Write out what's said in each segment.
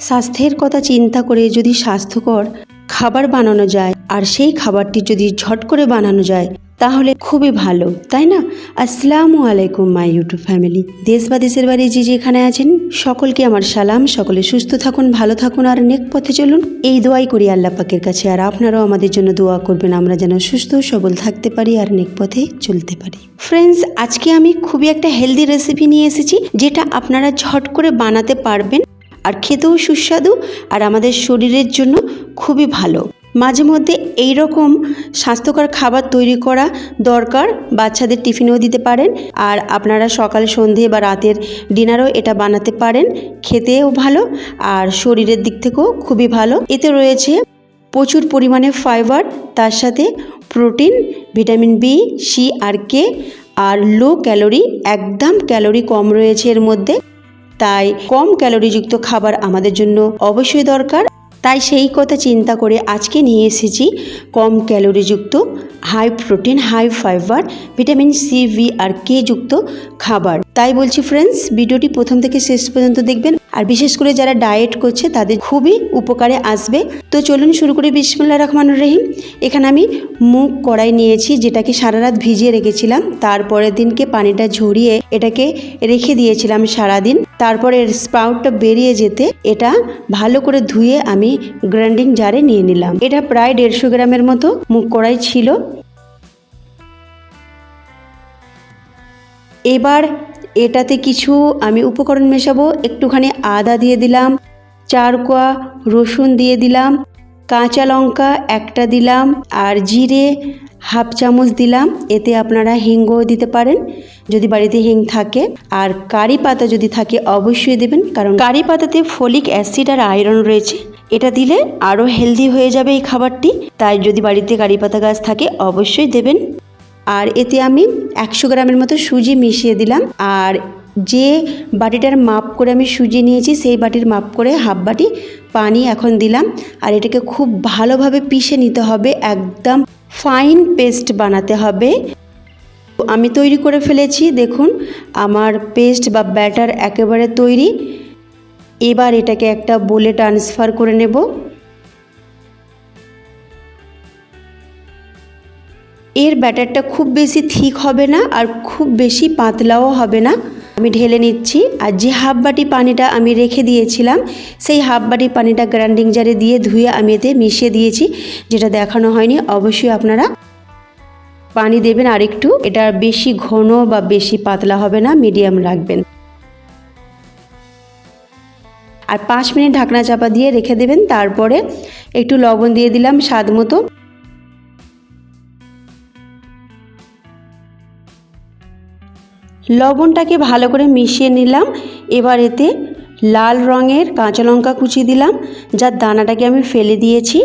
স্বাস্থ্যের কথা চিন্তা করে যদি স্বাস্থ্যকর খাবার বানানো যায় আর সেই খাবারটি যদি ঝট করে বানানো যায় তাহলে খুবই ভালো, তাই না? আসসালামু আলাইকুম মাই ইউটিউব ফ্যামিলি। দেশ বা দেশের বাইরে যে যেখানে আছেন সকলকে আমার সালাম। সকলে সুস্থ থাকুন, ভালো থাকুন আর নেক পথে চলুন, এই দোয়াই করি আল্লাহ পাকের কাছে। আর আপনারাও আমাদের জন্য দোয়া করবেন, আমরা যেন সুস্থ সবল থাকতে পারি আর নেক পথে চলতে পারি। ফ্রেন্ডস, আজকে আমি খুবই একটা হেলদি রেসিপি নিয়ে এসেছি, যেটা আপনারা ঝট করে বানাতে পারবেন আর খেতেও সুস্বাদু আর আমাদের শরীরের জন্য খুবই ভালো। মাঝে মধ্যে এই রকম স্বাস্থ্যকর খাবার তৈরি করা দরকার, বাচ্চাদের টিফিনেও দিতে পারেন আর আপনারা সকাল সন্ধে বা রাতের ডিনারও এটা বানাতে পারেন। খেতেও ভালো আর শরীরের দিক থেকেও খুবই ভালো। এতে রয়েছে প্রচুর পরিমাণে ফাইবার, তার সাথে প্রোটিন, ভিটামিন বি, সি আর কে, আর লো ক্যালোরি, একদম ক্যালোরি কম রয়েছে এর মধ্যে। তাই কম ক্যালোরিযুক্ত খাবার আমাদের জন্য অবশ্যই দরকার। তাই সেই কথা চিন্তা করে আজকে নিয়ে এসেছি কম ক্যালোরিযুক্ত, high protein, high fibre, vitamin C, ভি আর কে যুক্ত খাবার। তাই বলছি ফ্রেন্ডস, ভিডিওটি প্রথম থেকে শেষ পর্যন্ত দেখবেন আর বিশেষ করে যারা ডায়েট করছে তাদের খুবই উপকারে আসবে। তো চলুন শুরু করি। বিসমিল্লাহির রহমানির রহিম। এখানে আমি মুগ কড়াই নিয়েছি, যেটাকে সারা রাত ভিজিয়ে রেখেছিলাম। তারপরের দিনকে পানিটা ঝরিয়ে এটাকে রেখে দিয়েছিলাম সারাদিন। তারপরে স্প্রাউটটা বেরিয়ে যেতে এটা ভালো করে ধুয়ে আমি গ্রাইন্ডিং জারে নিয়ে নিলাম। এটা প্রায় 150 গ্রামের মতো মুগ কড়াই ছিল। এবার এটাতে কিছু আমি উপকরণ মেশাবো। একটুখানি আদা দিয়ে দিলাম, 4 কোয়া রসুন দিয়ে দিলাম, কাঁচা লঙ্কা একটা দিলাম আর জিরে হাফ চামচ দিলাম। এতে আপনারা হিংও দিতে পারেন যদি বাড়িতে হিং থাকে, আর কারি পাতা যদি থাকে অবশ্যই দেবেন, কারণ কারি পাতাতে ফলিক অ্যাসিড আর আয়রন রয়েছে। এটা দিলে আরও হেলদি হয়ে যাবে এই খাবারটি। তাই যদি বাড়িতে কারি পাতা গাছ থাকে অবশ্যই দেবেন। আর এতে আমি 100 গ্রামের মতো সুজি মিশিয়ে দিলাম। আর যে বাটিটার মাপ করে আমি সুজি নিয়েছি সেই বাটির মাপ করে হাফ বাটি পানি এখন দিলাম। আর এটাকে খুব ভালোভাবে পিষে নিতে হবে, একদম ফাইন পেস্ট বানাতে হবে। আমি তৈরি করে ফেলেছি, দেখুন আমার পেস্ট বা ব্যাটার একেবারে তৈরি। এবার এটাকে একটা বোলে ট্রান্সফার করে নেব। এর ব্যাটারটা খুব বেশি থিক হবে না আর খুব বেশি পাতলাও হবে না। আমি ঢেলে নিচ্ছি। আর যে হাফ বাটি পানিটা আমি রেখে দিয়েছিলাম সেই হাফ বাটি পানিটা গ্রাইন্ডিং জারে দিয়ে ধুয়ে আমি এতে মিশিয়ে দিয়েছি, যেটা দেখানো হয়নি। অবশ্যই আপনারা পানি দেবেন আর একটু, এটা বেশি ঘন বা বেশি পাতলা হবে না, মিডিয়াম রাখবেন। আর 5 মিনিট ঢাকনা চাপা দিয়ে রেখে দেবেন। তারপরে একটু লবণ দিয়ে দিলাম স্বাদ মতো। লবণটাকে ভালো করে মিশিয়ে নিলাম। এবার এতে লাল রঙের কাঁচা লঙ্কা কুচি দিলাম, যার দানাটাকে আমি ফেলে দিয়েছি।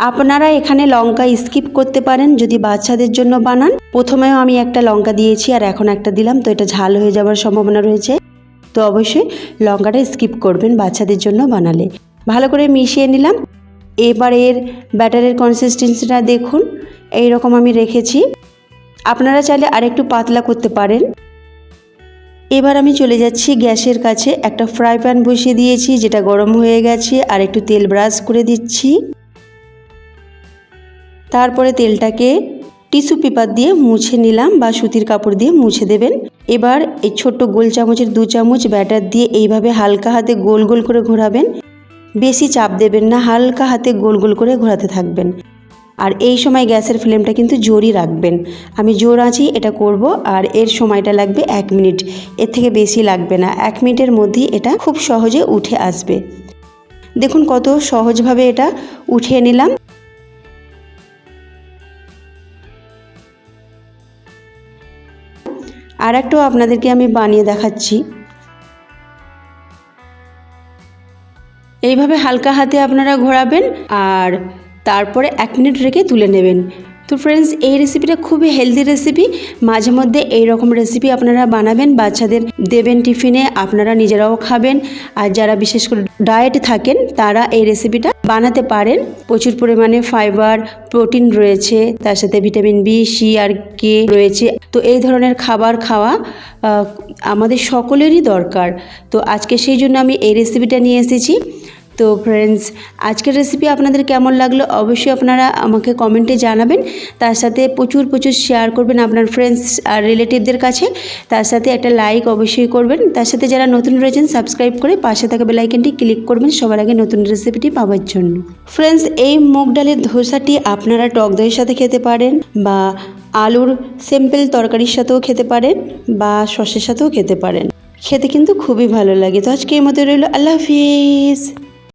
আপনারা এখানে লঙ্কা স্কিপ করতে পারেন যদি বাচ্চাদের জন্য বানান। প্রথমেও আমি একটা লঙ্কা দিয়েছি আর এখন একটা দিলাম, তো এটা ঝাল হয়ে যাওয়ার সম্ভাবনা রয়েছে। তো অবশ্যই লঙ্কাটা স্কিপ করবেন বাচ্চাদের জন্য বানালে। ভালো করে মিশিয়ে নিলাম। এবার এর ব্যাটারের কনসিস্টেন্সিটা দেখুন, এই রকম আমি রেখেছি। আপনারা চাইলে আরেকটু পাতলা করতে পারেন। এবার আমি চলে যাচ্ছি গ্যাসের কাছে। একটা ফ্রাই প্যান বসিয়ে দিয়েছি, যেটা গরম হয়ে গেছে। আর একটু তেল ব্রাশ করে দিচ্ছি। তারপরে তেলটাকে টিস্যু পেপার দিয়ে মুছে নিলাম বা সুতির কাপড় দিয়ে মুছে দেবেন। এবার এই ছোট্ট গোল চামচের 2 চামচ ব্যাটার দিয়ে এইভাবে হালকা হাতে গোল গোল করে ঘোরাবেন। বেশি চাপ দেবেন না, হালকা হাতে গোল গোল করে ঘোরাতে থাকবেন। আর এই সময় গ্যাসের ফ্লেমটা কিন্তু জোরই রাখবেন। আমি জোর আঁচেই এটা করব। আর এর সময়টা লাগবে 1 মিনিট, এর থেকে বেশি লাগবে না। 1 মিনিটের মধ্যেই এটা খুব সহজে উঠে আসবে। দেখুন কত সহজভাবে এটা উঠিয়ে নিলাম। আর একটাও আপনাদেরকে আমি বানিয়ে দেখাচ্ছি। এইভাবে হালকা হাতে আপনারা ঘোরাবেন আর তারপরে 1 মিনিট রেখে তুলে নেবেন। তো ফ্রেন্ডস, এই রেসিপিটা খুবই হেলদি রেসিপি। মাঝে মধ্যে এই রকম রেসিপি আপনারা বানাবেন, বাচ্চাদের দেবেন টিফিনে, আপনারা নিজেরাও খাবেন। আর যারা বিশেষ করে ডায়েটে থাকেন তারা এই রেসিপিটা বানাতে পারেন। প্রচুর পরিমাণে ফাইবার, প্রোটিন রয়েছে, তার সাথে ভিটামিন বি, সি আর কে রয়েছে। তো এই ধরনের খাবার খাওয়া আমাদের সকলেরই দরকার। তো আজকে সেই জন্য আমি এই রেসিপিটা নিয়ে এসেছি। তো ফ্রেন্ডস, আজকের রেসিপি আপনাদের কেমন লাগলো অবশ্যই আপনারা আমাকে কমেন্টে জানাবেন। তার সাথে প্রচুর শেয়ার করবেন আপনার ফ্রেন্ডস আর রিলেটিভদের কাছে। তার সাথে একটা লাইক অবশ্যই করবেন। তার সাথে যারা নতুন রয়েছেন সাবস্ক্রাইব করে পাশে থাকা বেল আইকনটি ক্লিক করবেন সবার আগে নতুন রেসিপিটি পাওয়ার জন্য। ফ্রেন্ডস, এই মুগ ডালের ধোসাটি আপনারা টক দইয়ের সাথে খেতে পারেন বা আলুর সিম্পল তরকারির সাথেও খেতে পারেন বা সসের সাথেও খেতে পারেন। খেতে কিন্তু খুবই ভালো লাগে। তো আজকে এর মধ্যে রইল, আল্লাহ হাফিজ।